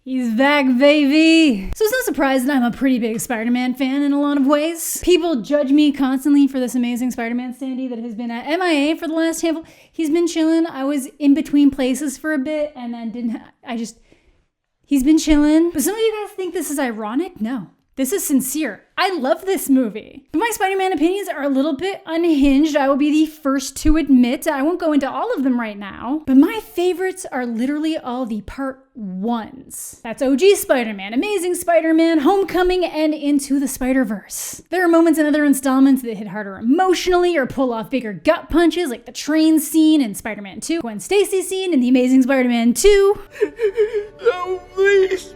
He's back, baby! So it's no surprise that I'm a pretty big Spider-Man fan in a lot of ways. People judge me constantly for this amazing Spider-Man standee that has been at MIA for the last handful. He's been chilling. I was in between places for a bit and then he's been chilling. But some of you guys think this is ironic? No. This is sincere. I love this movie. But my Spider-Man opinions are a little bit unhinged. I will be the first to admit. I won't go into all of them right now. But my favorites are literally all the part ones. That's OG Spider-Man, Amazing Spider-Man, Homecoming, and Into the Spider-Verse. There are moments in other installments that hit harder emotionally or pull off bigger gut punches, like the train scene in Spider-Man 2, Gwen Stacy scene in The Amazing Spider-Man 2. No, please.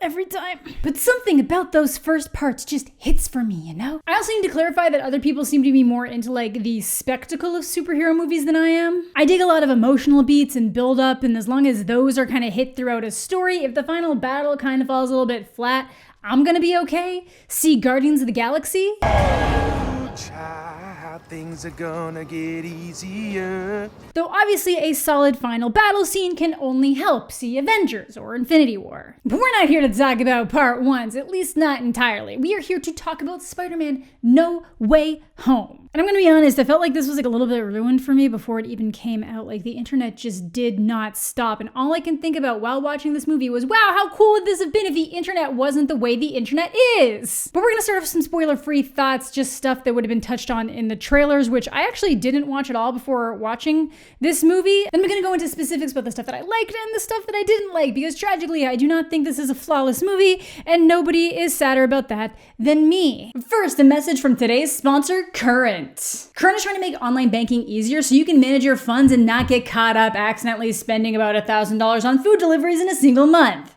Every time. But something about those first parts just hits for me, you know? I also need to clarify that other people seem to be more into like the spectacle of superhero movies than I am. I dig a lot of emotional beats and build up, and as long as those are kind of hit throughout a story, if the final battle kind of falls a little bit flat, I'm gonna be okay. See Guardians of the Galaxy? Child, things are gonna get easier. Though obviously a solid final battle scene can only help. See Avengers or Infinity War. But we're not here to talk about part ones, at least not entirely. We are here to talk about Spider-Man No Way Home. And I'm gonna be honest, I felt like this was like a little bit ruined for me before it even came out. Like the internet just did not stop. And all I can think about while watching this movie was, wow, how cool would this have been if the internet wasn't the way the internet is? But we're gonna start off with some spoiler-free thoughts, just stuff that would have been touched on in the trailers, which I actually didn't watch at all before watching this movie. Then we're gonna go into specifics about the stuff that I liked and the stuff that I didn't like, because tragically, I do not think this is a flawless movie, and nobody is sadder about that than me. First, a message from today's sponsor, Current. Current is trying to make online banking easier so you can manage your funds and not get caught up accidentally spending about $1,000 on food deliveries in a single month.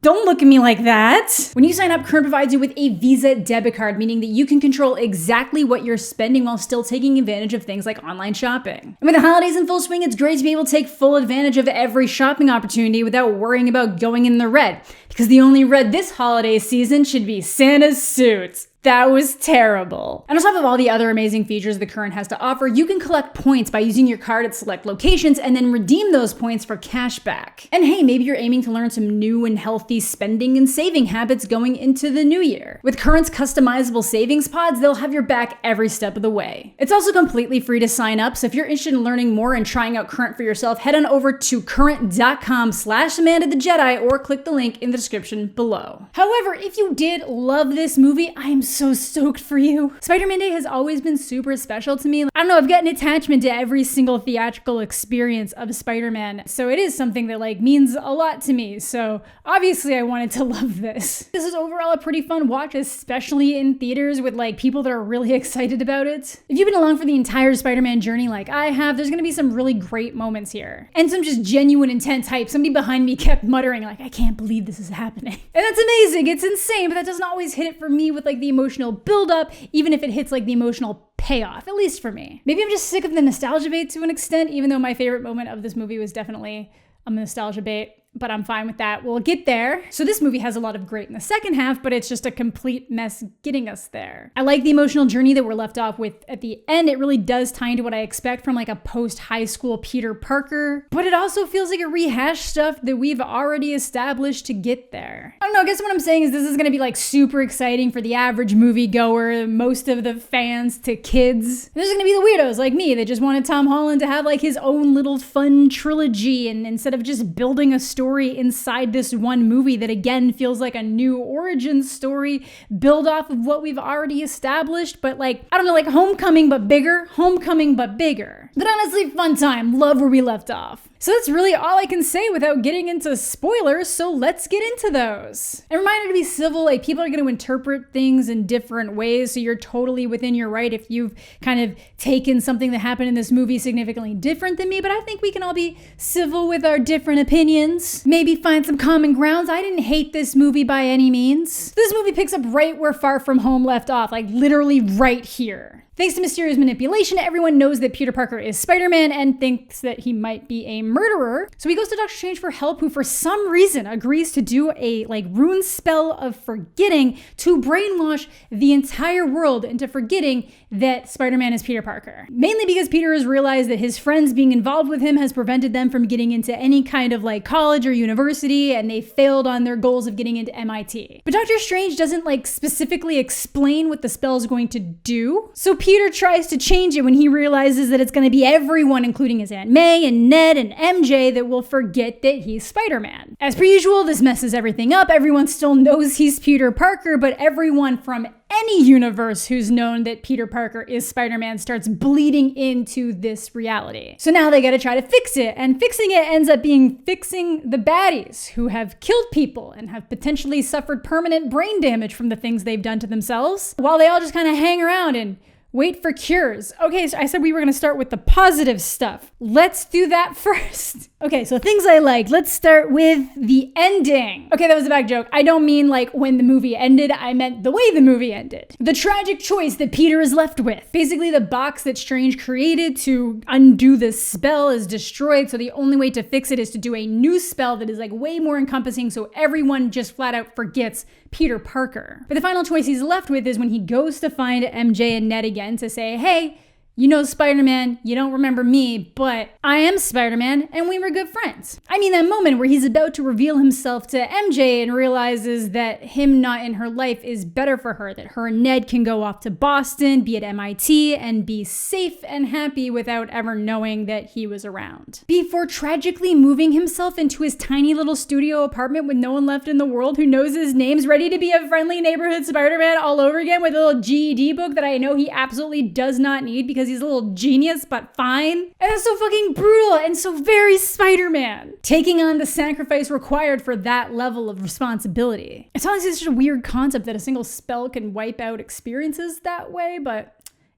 Don't look at me like that. When you sign up, Current provides you with a Visa debit card, meaning that you can control exactly what you're spending while still taking advantage of things like online shopping. And with the holidays in full swing, it's great to be able to take full advantage of every shopping opportunity without worrying about going in the red. Because the only red this holiday season should be Santa's suit. That was terrible. And on top of all the other amazing features the Current has to offer, you can collect points by using your card at select locations and then redeem those points for cash back. And hey, maybe you're aiming to learn some new and healthy spending and saving habits going into the new year. With Current's customizable savings pods, they'll have your back every step of the way. It's also completely free to sign up, so if you're interested in learning more and trying out Current for yourself, head on over to current.com/AmandaTheJedi or click the link in the description below. However, if you did love this movie, I am so stoked for you. Spider-Man Day has always been super special to me. I don't know, I've got an attachment to every single theatrical experience of Spider-Man, so it is something that like means a lot to me. So obviously I wanted to love this. This is overall a pretty fun watch, especially in theaters with like people that are really excited about it. If you've been along for the entire Spider-Man journey like I have, there's gonna be some really great moments here. And some just genuine intense hype. Somebody behind me kept muttering like, I can't believe this is happening. And that's amazing, it's insane, but that doesn't always hit it for me with like the emotional build up, even if it hits like the emotional payoff, at least for me. Maybe I'm just sick of the nostalgia bait to an extent, even though my favorite moment of this movie was definitely a nostalgia bait. But I'm fine with that. We'll get there. So this movie has a lot of great in the second half, but it's just a complete mess getting us there. I like the emotional journey that we're left off with at the end. It really does tie into what I expect from like a post-high school Peter Parker, but it also feels like a rehash stuff that we've already established to get there. I don't know, I guess what I'm saying is this is gonna be like super exciting for the average moviegoer, most of the fans to kids. There's gonna be the weirdos like me that just wanted Tom Holland to have like his own little fun trilogy, and instead of just building a story inside this one movie that again feels like a new origin story, build off of what we've already established, but like, I don't know, like Homecoming but bigger, But honestly, fun time, love where we left off. So that's really all I can say without getting into spoilers, so let's get into those. And reminder to be civil, like people are going to interpret things in different ways, so you're totally within your right if you've kind of taken something that happened in this movie significantly different than me, but I think we can all be civil with our different opinions. Maybe find some common grounds. I didn't hate this movie by any means. This movie picks up right where Far From Home left off, like literally right here. Thanks to mysterious manipulation, everyone knows that Peter Parker is Spider-Man and thinks that he might be a murderer. So he goes to Doctor Strange for help, who for some reason agrees to do a rune spell of forgetting to brainwash the entire world into forgetting that Spider-Man is Peter Parker. Mainly because Peter has realized that his friends being involved with him has prevented them from getting into any kind of college or university, and they failed on their goals of getting into MIT. But Doctor Strange doesn't specifically explain what the spell is going to do. So Peter tries to change it when he realizes that it's going to be everyone, including his Aunt May and Ned and MJ, that will forget that he's Spider-Man. As per usual, this messes everything up. Everyone still knows he's Peter Parker, but everyone from any universe who's known that Peter Parker is Spider-Man starts bleeding into this reality. So now they gotta try to fix it, and fixing it ends up being fixing the baddies who have killed people and have potentially suffered permanent brain damage from the things they've done to themselves, while they all just kind of hang around and wait for cures. Okay, so I said we were gonna start with the positive stuff. Let's do that first. Okay, so things I liked. Let's start with the ending. Okay, that was a bad joke. I don't mean when the movie ended, I meant the way the movie ended. The tragic choice that Peter is left with. Basically, the box that Strange created to undo this spell is destroyed, so the only way to fix it is to do a new spell that is way more encompassing, so everyone just flat out forgets Peter Parker. But the final choice he's left with is when he goes to find MJ and Ned again to say, hey, you know Spider-Man, you don't remember me, but I am Spider-Man and we were good friends. I mean that moment where he's about to reveal himself to MJ and realizes that him not in her life is better for her, that her and Ned can go off to Boston, be at MIT, and be safe and happy without ever knowing that he was around. Before tragically moving himself into his tiny little studio apartment with no one left in the world who knows his name's ready to be a friendly neighborhood Spider-Man all over again with a little GED book that I know he absolutely does not need because he's a little genius, but fine. And that's so fucking brutal and so very Spider-Man. Taking on the sacrifice required for that level of responsibility. It's honestly such a weird concept that a single spell can wipe out experiences that way, but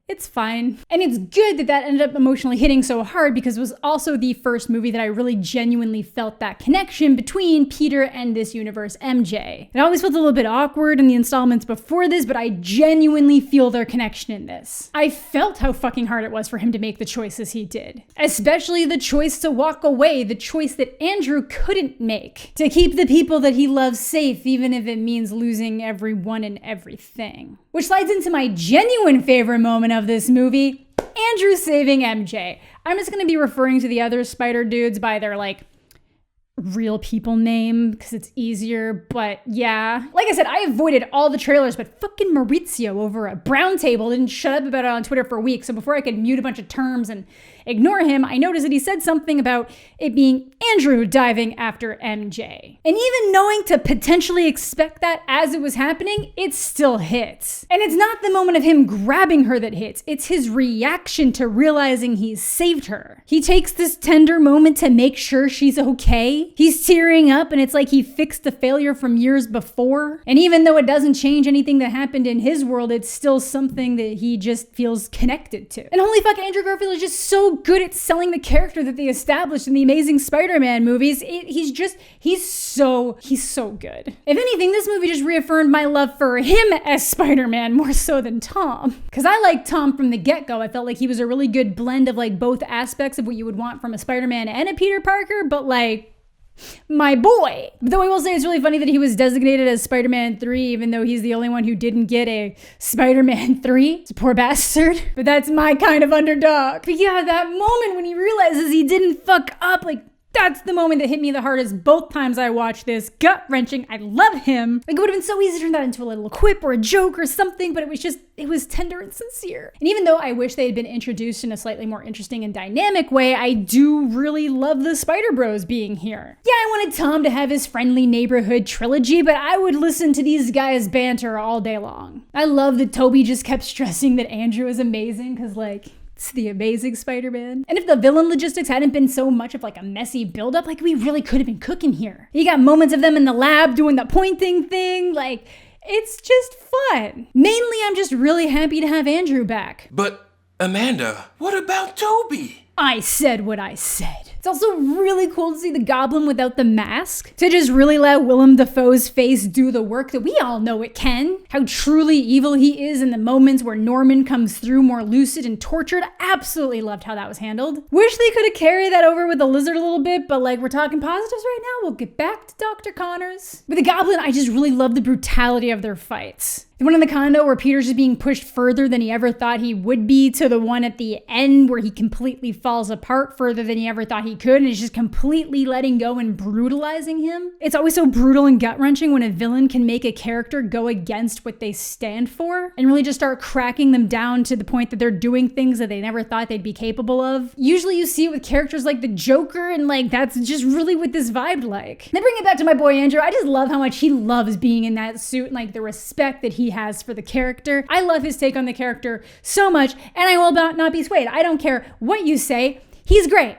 it's fine. And it's good that ended up emotionally hitting so hard because it was also the first movie that I really genuinely felt that connection between Peter and this universe, MJ. It always felt a little bit awkward in the installments before this, but I genuinely feel their connection in this. I felt how fucking hard it was for him to make the choices he did. Especially the choice to walk away, the choice that Andrew couldn't make. To keep the people that he loves safe, even if it means losing everyone and everything. Which slides into my genuine favorite moment of this movie, Andrew saving MJ. I'm just going to be referring to the other spider dudes by their real people name because it's easier, but yeah. Like I said, I avoided all the trailers, but fucking Maurizio over at Brown Table didn't shut up about it on Twitter for weeks, so before I could mute a bunch of terms and ignore him, I noticed that he said something about it being Andrew diving after MJ. And even knowing to potentially expect that as it was happening, it still hits. And it's not the moment of him grabbing her that hits, it's his reaction to realizing he's saved her. He takes this tender moment to make sure she's okay. He's tearing up and it's like he fixed the failure from years before. And even though it doesn't change anything that happened in his world, it's still something that he just feels connected to. And holy fuck, Andrew Garfield is just so good at selling the character that they established in the Amazing Spider-Man movies. He's so good. If anything, this movie just reaffirmed my love for him as Spider-Man more so than Tom. Because I liked Tom from the get-go. I felt like he was a really good blend of both aspects of what you would want from a Spider-Man and a Peter Parker, but my boy. Though I will say it's really funny that he was designated as Spider-Man 3, even though he's the only one who didn't get a Spider-Man 3. It's a poor bastard. But that's my kind of underdog. But yeah, that moment when he realizes he didn't fuck up, that's the moment that hit me the hardest both times I watched this. Gut-wrenching. I love him. It would have been so easy to turn that into a little quip or a joke or something, but it was tender and sincere. And even though I wish they had been introduced in a slightly more interesting and dynamic way, I do really love the Spider Bros being here. Yeah, I wanted Tom to have his friendly neighborhood trilogy, but I would listen to these guys banter all day long. I love that Tobey just kept stressing that Andrew is amazing, because it's the Amazing Spider-Man. And if the villain logistics hadn't been so much of a messy buildup, we really could have been cooking here. You got moments of them in the lab doing the pointing thing, it's just fun. Mainly, I'm just really happy to have Andrew back. But, Amanda, what about Tobey? I said what I said. It's It's also really cool to see the Goblin without the mask, to just really let Willem Dafoe's face do the work that we all know it can. How truly evil he is in the moments where Norman comes through more lucid and tortured. Absolutely loved how that was handled. Wish they could have carried that over with the lizard a little bit, but like, we're talking positives right now. We'll get back to Dr. Connors. With the Goblin, I just really love the brutality of their fights. The one in the condo where Peter's just being pushed further than he ever thought he would be, to the one at the end where he completely falls apart further than he ever thought he could and is just completely letting go and brutalizing him. It's always so brutal and gut-wrenching when a villain can make a character go against what they stand for and really just start cracking them down to the point that they're doing things that they never thought they'd be capable of. Usually you see it with characters like the Joker, and like that's just really what this vibed like. Then bring it back to my boy Andrew. I just love how much he loves being in that suit and like the respect that he has for the character. I love his take on the character so much, and I will not be swayed. I don't care what you say. He's great.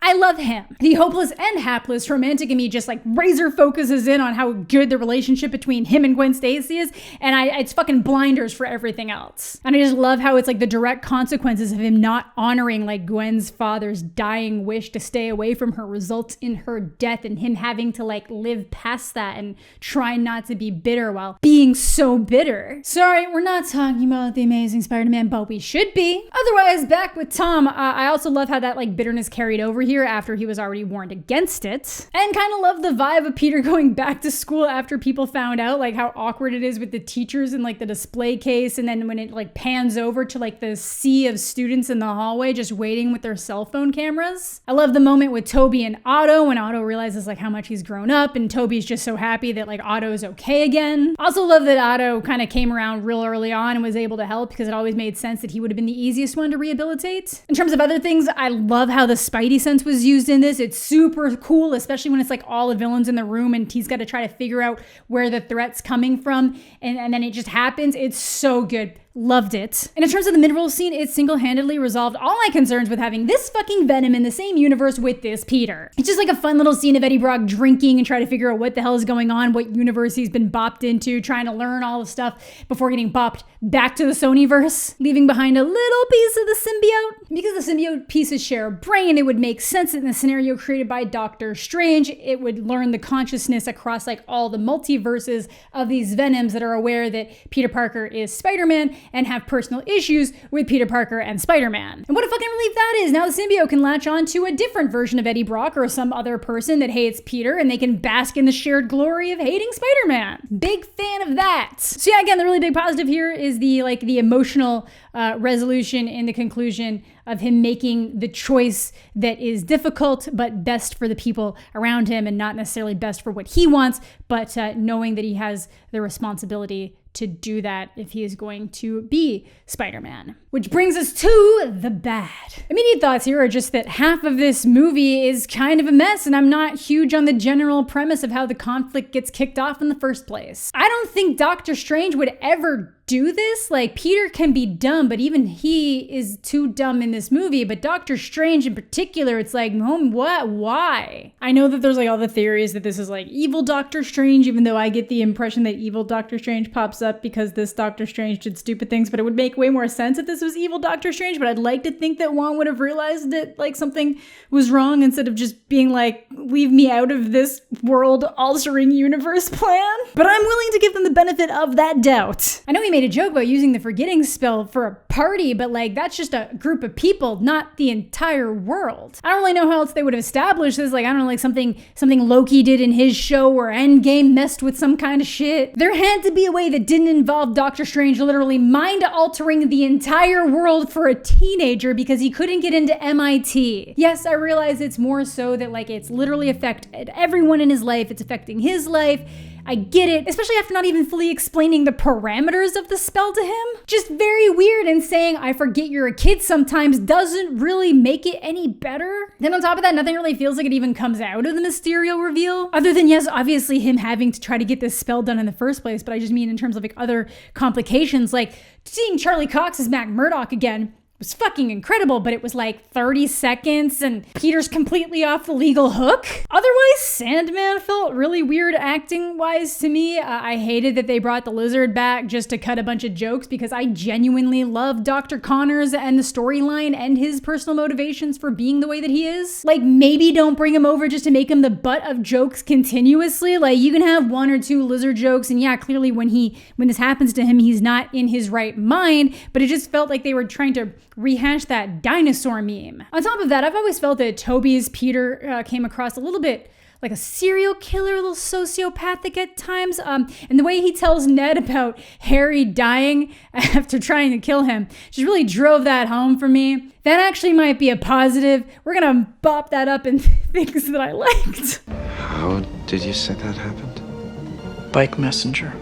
I love him. The hopeless and hapless romantic in me just like razor focuses in on how good the relationship between him and Gwen Stacy is, and it's fucking blinders for everything else. And I just love how it's like the direct consequences of him not honoring like Gwen's father's dying wish to stay away from her results in her death, and him having to like live past that and try not to be bitter while being so bitter. Sorry, we're not talking about the Amazing Spider-Man, but we should be. Otherwise, back with Tom, I also love how that like bitterness carried over here after he was already warned against it. And kind of love the vibe of Peter going back to school after people found out like how awkward it is with the teachers and like the display case, and then when it like pans over to like the sea of students in the hallway just waiting with their cell phone cameras. I love the moment with Tobey and Otto when Otto realizes like how much he's grown up, and Tobey's just so happy that like Otto's okay again. Also love that Otto kind of came around real early on and was able to help, because it always made sense that he would have been the easiest one to rehabilitate. In terms of other things, I love how the Spidey sense was used in this. It's super cool, especially when it's like all the villains in the room and he's got to try to figure out where the threat's coming from, and then it just happens. It's so good. Loved it. And in terms of the mid-roll scene, it single-handedly resolved all my concerns with having this fucking Venom in the same universe with this Peter. It's just like a fun little scene of Eddie Brock drinking and trying to figure out what the hell is going on, what universe he's been bopped into, trying to learn all the stuff before getting bopped back to the Sonyverse, leaving behind a little piece of the symbiote. Because the symbiote pieces share a brain, it would make sense that in the scenario created by Doctor Strange, it would learn the consciousness across like all the multiverses of these Venoms that are aware that Peter Parker is Spider-Man and have personal issues with Peter Parker and Spider-Man. And what a fucking relief that is. Now the symbiote can latch on to a different version of Eddie Brock or some other person that hates Peter, and they can bask in the shared glory of hating Spider-Man. Big fan of that. So yeah, again, the really big positive here is the emotional resolution in the conclusion of him making the choice that is difficult but best for the people around him, and not necessarily best for what he wants, but knowing that he has the responsibility to do that if he is going to be Spider-Man. Which brings us to the bad. Immediate thoughts here are just that half of this movie is kind of a mess, and I'm not huge on the general premise of how the conflict gets kicked off in the first place. I don't think Doctor Strange would ever do this. Like, Peter can be dumb, but even he is too dumb in this movie. But Doctor Strange in particular, it's like, what? Why? I know that there's like all the theories that this is like evil Doctor Strange, even though I get the impression that evil Doctor Strange pops up because this Doctor Strange did stupid things, but it would make way more sense if this was evil Doctor Strange. But I'd like to think that Juan would have realized that like something was wrong instead of just being like, leave me out of this world altering universe plan. But I'm willing to give them the benefit of that doubt. I know he made a joke about using the forgetting spell for a party, but like that's just a group of people, not the entire world. I don't really know how else they would have established this. Like, I don't know, like something Loki did in his show or Endgame messed with some kind of shit. There had to be a way that didn't involve Doctor Strange literally mind altering the entire world for a teenager because he couldn't get into MIT. Yes, I realize it's more so that like it's literally affected everyone in his life. It's affecting his life. I get it, especially after not even fully explaining the parameters of the spell to him. Just very weird, and saying, I forget you're a kid sometimes doesn't really make it any better. Then on top of that, nothing really feels like it even comes out of the Mysterio reveal. Other than, yes, obviously him having to try to get this spell done in the first place, but I just mean in terms of like other complications, like seeing Charlie Cox as Matt Murdock again. was fucking incredible, but it was like 30 seconds and Peter's completely off the legal hook. Otherwise, Sandman felt really weird acting-wise to me. I hated that they brought the lizard back just to cut a bunch of jokes because I genuinely love Dr. Connors and the storyline and his personal motivations for being the way that he is. Like, maybe don't bring him over just to make him the butt of jokes continuously. Like, you can have one or two lizard jokes, and yeah, clearly when this happens to him, he's not in his right mind, but it just felt like they were trying to rehash that dinosaur meme. On top of that, I've always felt that Tobey's Peter came across a little bit like a serial killer, a little sociopathic at times. And the way he tells Ned about Harry dying after trying to kill him just really drove that home for me. That actually might be a positive. We're gonna bop that up in things that I liked. How did you say that happened? Bike messenger.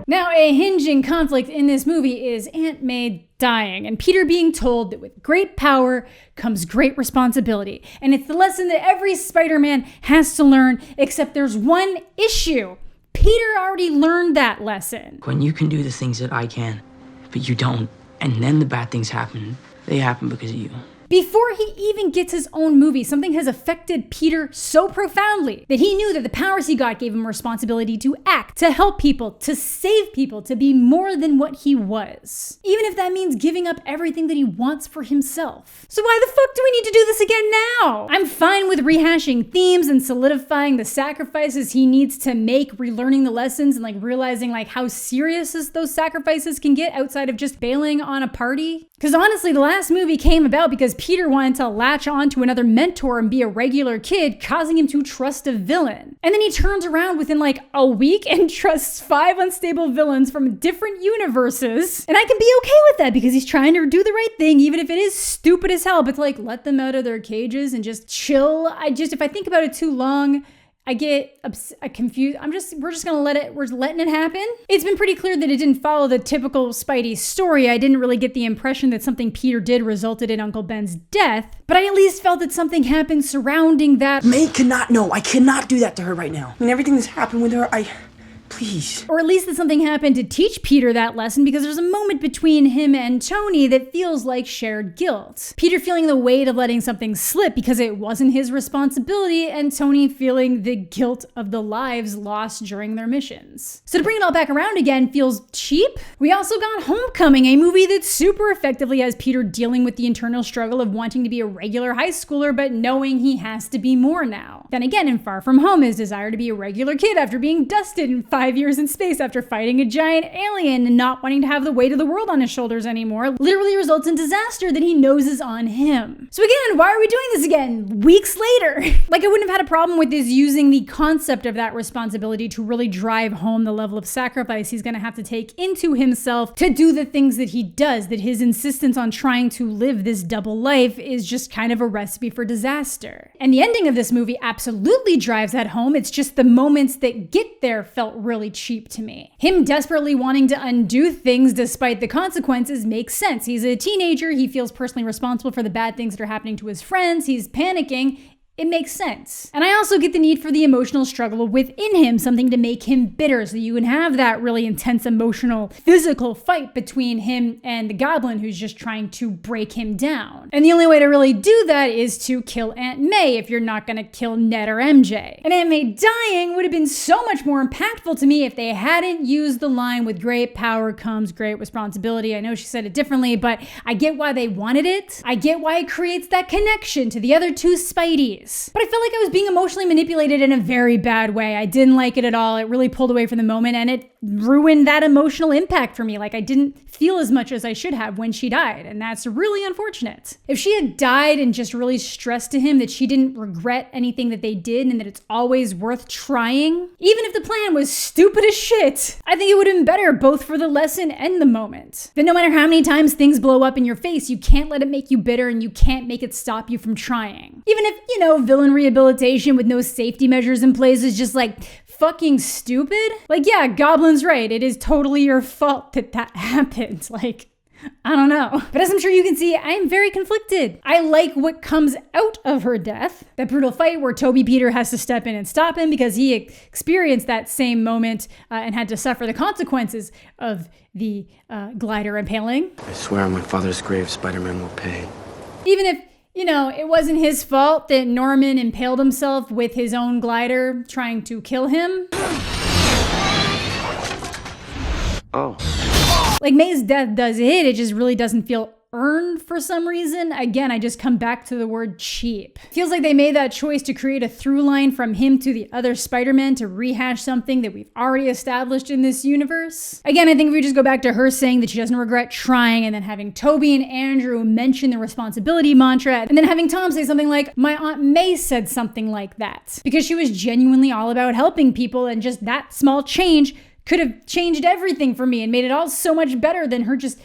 Now, a hinging conflict in this movie is Aunt May dying and Peter being told that with great power comes great responsibility. And it's the lesson that every Spider-Man has to learn, except there's one issue. Peter already learned that lesson. When you can do the things that I can, but you don't, and then the bad things happen, they happen because of you. Before he even gets his own movie, something has affected Peter so profoundly that he knew that the powers he got gave him responsibility to act, to help people, to save people, to be more than what he was. Even if that means giving up everything that he wants for himself. So why the fuck do we need to do this again now? I'm fine with rehashing themes and solidifying the sacrifices he needs to make, relearning the lessons and like realizing like how serious those sacrifices can get outside of just bailing on a party. Because honestly, the last movie came about because Peter wanted to latch on to another mentor and be a regular kid, causing him to trust a villain. And then he turns around within like a week and trusts 5 unstable villains from different universes. And I can be okay with that because he's trying to do the right thing, even if it is stupid as hell. But like, let them out of their cages and just chill. If I think about it too long, I get confused. We're just gonna we're letting it happen. It's been pretty clear that it didn't follow the typical Spidey story. I didn't really get the impression that something Peter did resulted in Uncle Ben's death, but I at least felt that something happened surrounding that. May cannot, no, I cannot do that to her right now. I mean, everything that's happened with her, please. Or at least that something happened to teach Peter that lesson, because there's a moment between him and Tony that feels like shared guilt. Peter feeling the weight of letting something slip because it wasn't his responsibility, and Tony feeling the guilt of the lives lost during their missions. So to bring it all back around again feels cheap. We also got Homecoming, a movie that super effectively has Peter dealing with the internal struggle of wanting to be a regular high schooler but knowing he has to be more now. Then again, in Far From Home, his desire to be a regular kid after being dusted in 5 years in space after fighting a giant alien and not wanting to have the weight of the world on his shoulders anymore literally results in disaster that he knows is on him. So again, why are we doing this again weeks later? Like, I wouldn't have had a problem with this using the concept of that responsibility to really drive home the level of sacrifice he's gonna have to take into himself to do the things that he does, that his insistence on trying to live this double life is just kind of a recipe for disaster. And the ending of this movie absolutely drives that home. It's just the moments that get there felt really cheap to me. Him desperately wanting to undo things despite the consequences makes sense. He's a teenager. He feels personally responsible for the bad things that are happening to his friends. He's panicking. It makes sense. And I also get the need for the emotional struggle within him, something to make him bitter, so you can have that really intense emotional, physical fight between him and the Goblin who's just trying to break him down. And the only way to really do that is to kill Aunt May if you're not gonna kill Ned or MJ. And Aunt May dying would have been so much more impactful to me if they hadn't used the line "with great power comes great responsibility." I know she said it differently, but I get why they wanted it. I get why it creates that connection to the other two Spideys. But I felt like I was being emotionally manipulated in a very bad way. I didn't like it at all. It really pulled away from the moment and it ruined that emotional impact for me. Like, I didn't feel as much as I should have when she died, and that's really unfortunate. If she had died and just really stressed to him that she didn't regret anything that they did and that it's always worth trying, even if the plan was stupid as shit, I think it would have been better both for the lesson and the moment. That no matter how many times things blow up in your face, you can't let it make you bitter and you can't make it stop you from trying. Even if, villain rehabilitation with no safety measures in place is just like fucking stupid. Like, yeah, Goblin's right. It is totally your fault that happened. Like, I don't know. But as I'm sure you can see, I'm very conflicted. I like what comes out of her death. That brutal fight where Tobey Peter has to step in and stop him because he experienced that same moment and had to suffer the consequences of the glider impaling. I swear on my father's grave, Spider-Man will pay. Even if, it wasn't his fault that Norman impaled himself with his own glider trying to kill him. Oh. Like, May's death does it just really doesn't feel earned for some reason. Again, I just come back to the word cheap. Feels like they made that choice to create a through line from him to the other Spider-Man to rehash something that we've already established in this universe. Again, I think if we just go back to her saying that she doesn't regret trying, and then having Tobey and Andrew mention the responsibility mantra, and then having Tom say something like, my Aunt May said something like that, because she was genuinely all about helping people, and just that small change could have changed everything for me and made it all so much better than her just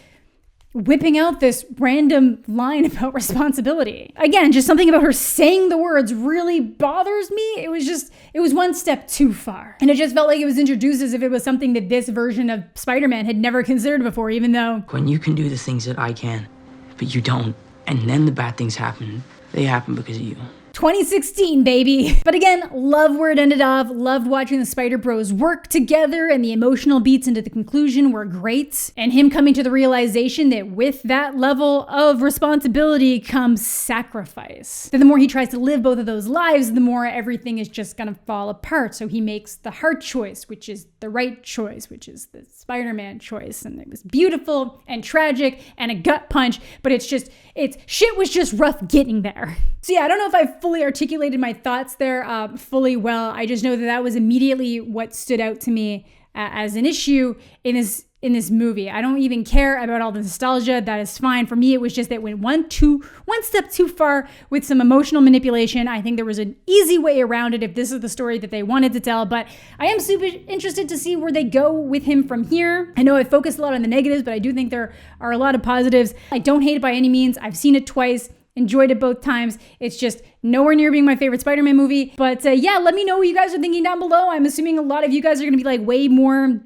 whipping out this random line about responsibility. Again, just something about her saying the words really bothers me. It was one step too far. And it just felt like it was introduced as if it was something that this version of Spider-Man had never considered before, even though... When you can do the things that I can, but you don't, and then the bad things happen, they happen because of you. 2016, baby. But again, love where it ended off. Loved watching the Spider Bros work together, and the emotional beats into the conclusion were great. And him coming to the realization that with that level of responsibility comes sacrifice. That the more he tries to live both of those lives, the more everything is just gonna fall apart. So he makes the hard choice, which is the right choice, which is the Spider-Man choice. And it was beautiful and tragic and a gut punch, but shit was just rough getting there. So yeah, I don't know if I fully articulated my thoughts there fully well. I just know that was immediately what stood out to me as an issue in this movie. I don't even care about all the nostalgia. That is fine. For me, it was just that went one step too far with some emotional manipulation. I think there was an easy way around it if this is the story that they wanted to tell, but I am super interested to see where they go with him from here. I know I focused a lot on the negatives, but I do think there are a lot of positives. I don't hate it by any means. I've seen it twice. Enjoyed it both times. It's just nowhere near being my favorite Spider-Man movie. But yeah, let me know what you guys are thinking down below. I'm assuming a lot of you guys are going to be like way more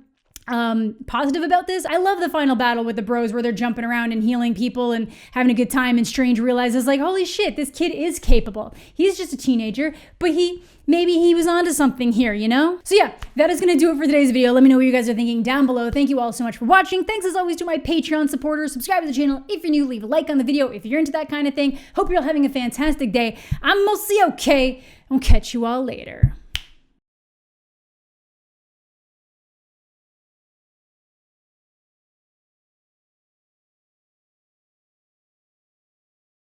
positive about this. I love the final battle with the bros where they're jumping around and healing people and having a good time, and Strange realizes like, holy shit, this kid is capable. He's just a teenager, but maybe he was onto something here, So yeah, that is gonna do it for today's video. Let me know what you guys are thinking down below. Thank you all so much for watching. Thanks as always to my Patreon supporters. Subscribe to the channel if you're new, leave a like on the video if you're into that kind of thing. Hope you're all having a fantastic day. I'm mostly okay. I'll catch you all later.